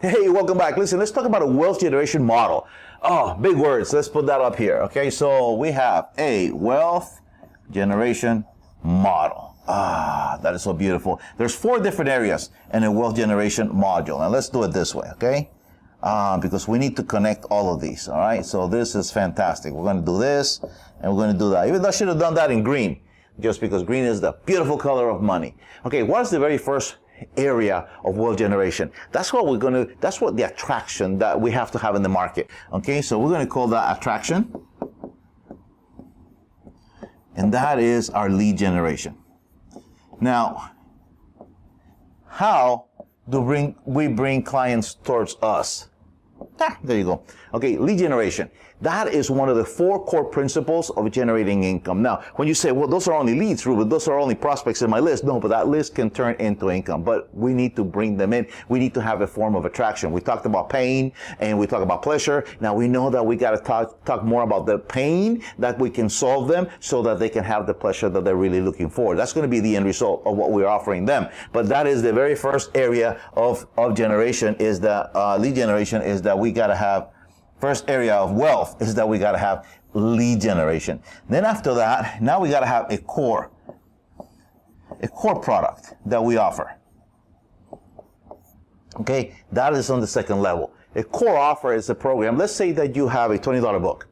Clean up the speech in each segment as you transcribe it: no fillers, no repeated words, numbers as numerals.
Hey, welcome back. Listen, let's talk about a wealth generation model. Oh, big words. Let's put that up here. Okay, so we have a wealth generation model. That is so beautiful. There's 4 different areas in a wealth generation module. And let's do it this way, okay? Because we need to connect all of these, all right? So this is fantastic. We're going to do this, and we're going to do that. Even though I should have done that in green, just because green is the beautiful color of money. Okay, what is the very first area of wealth generation? That's what the attraction that we have to have in the market. Okay, so we're going to call that attraction. And that is our lead generation. Now, how do we bring clients towards us? There you go. Okay, lead generation. That is one of the 4 core principles of generating income. Now, when you say, well, those are only leads, Ruben, those are only prospects in my list. No, but that list can turn into income. But we need to bring them in. We need to have a form of attraction. We talked about pain and we talked about pleasure. Now we know that we got to talk more about the pain, that we can solve them so that they can have the pleasure that they're really looking for. That's going to be the end result of what we're offering them. But that is the very first area of generation, is that lead generation, is that we got to have. First area of wealth is that we got to have lead generation. Then after that, now we got to have a core product that we offer. Okay, that is on the second level. A core offer is a program. Let's say that you have a $20 book.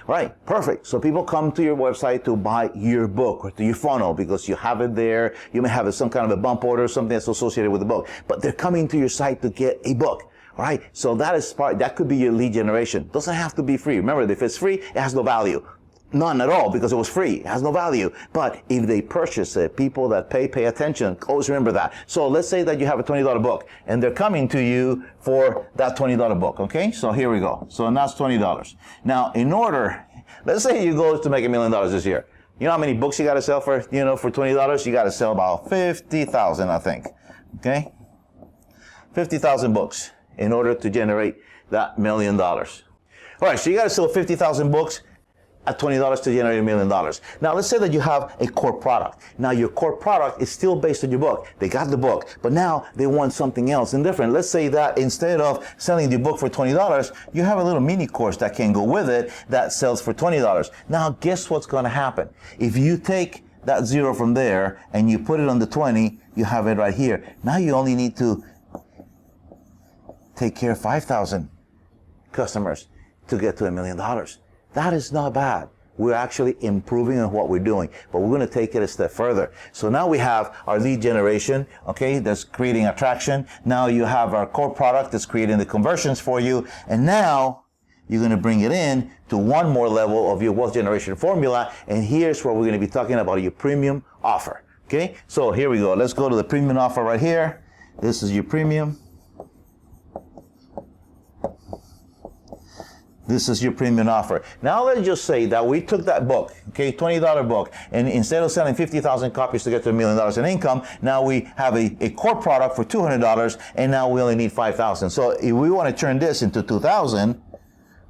Right, perfect. So people come to your website to buy your book or to your funnel because you have it there. You may have some kind of a bump order or something that's associated with the book, but they're coming to your site to get a book. All right, so that could be your lead generation. Doesn't have to be free. Remember, if it's free, it has no value. None at all, because it was free. It has no value. But if they purchase it, people that pay attention. Always remember that. So let's say that you have a $20 book and they're coming to you for that $20 book. Okay, so here we go. So that's $20. Now, let's say you go to make $1 million this year. You know how many books you got to sell for $20? You got to sell about 50,000, I think. Okay, 50,000 books in order to generate that $1 million. All right, so you got to sell 50,000 books at $20 to generate $1 million. Now, let's say that you have a core product. Now, your core product is still based on your book. They got the book, but now they want something else and different. Let's say that instead of selling the book for $20, you have a little mini course that can go with it that sells for $20. Now, guess what's going to happen? If you take that 0 from there and you put it on the 20, you have it right here. Now you only need to take care of 5,000 customers to get to $1 million. That is not bad. We're actually improving on what we're doing, but we're going to take it a step further. So now we have our lead generation, okay, that's creating attraction. Now you have our core product that's creating the conversions for you. And now you're going to bring it in to one more level of your wealth generation formula. And here's where we're going to be talking about your premium offer. Okay, so here we go. Let's go to the premium offer right here. This is your premium. This is your premium offer. Now let's just say that we took that book, okay, $20 book, and instead of selling 50,000 copies to get to $1 million in income, now we have a core product for $200, and now we only need 5,000. So if we want to turn this into 2,000,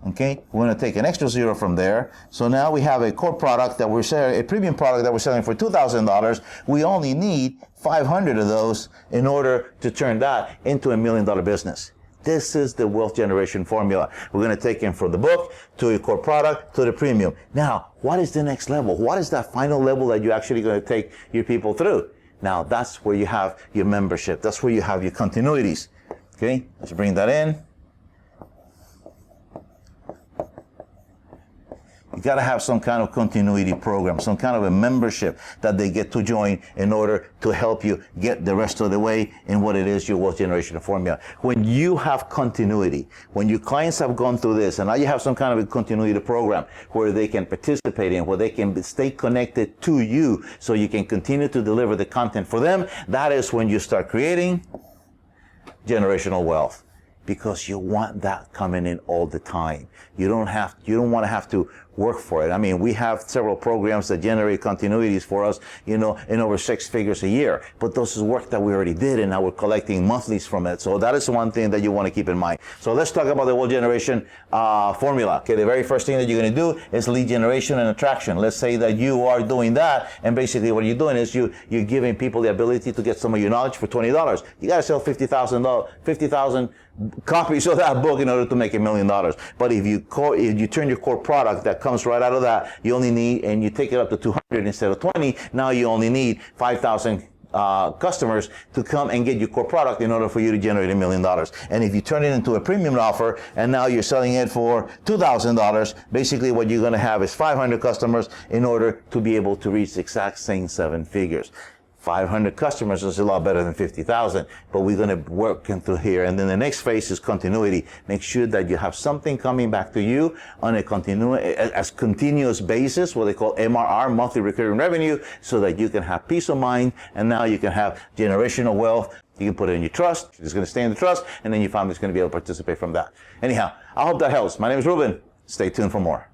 okay, we're going to take an extra 0 from there. So now we have a core product that we're selling, a premium product that we're selling for $2,000. We only need 500 of those in order to turn that into $1 million business. This is the wealth generation formula. We're going to take it from the book to your core product to the premium. Now, what is the next level? What is that final level that you're actually going to take your people through? Now, that's where you have your membership. That's where you have your continuities. Okay, let's bring that in. You got to have some kind of continuity program, some kind of a membership that they get to join in order to help you get the rest of the way in what it is your wealth generation formula. When you have continuity, when your clients have gone through this, and now you have some kind of a continuity program where they can participate in, where they can stay connected to you so you can continue to deliver the content for them, that is when you start creating generational wealth. Because you want that coming in all the time. You don't want to have to work for it. I mean, we have several programs that generate continuities for us, in over 6 figures a year. But this is work that we already did, and now we're collecting monthlies from it. So that is one thing that you want to keep in mind. So let's talk about the wealth generation formula. Okay, the very first thing that you're going to do is lead generation and attraction. Let's say that you are doing that, and basically what you're doing is you're giving people the ability to get some of your knowledge for $20. You got to sell 50,000 copies of that book in order to make $1 million. But if you turn your core product that comes right out of that, you only need, and you take it up to 200 instead of 20, now you only need 5,000 customers to come and get your core product in order for you to generate $1 million. And if you turn it into a premium offer and now you're selling it for $2,000, basically what you're going to have is 500 customers in order to be able to reach the exact same 7 figures. 500 customers is a lot better than 50,000, but we're going to work into here. And then the next phase is continuity. Make sure that you have something coming back to you on a continuous basis, what they call MRR, monthly recurring revenue, so that you can have peace of mind, and now you can have generational wealth. You can put it in your trust. It's going to stay in the trust, and then your family's going to be able to participate from that. Anyhow, I hope that helps. My name is Ruben. Stay tuned for more.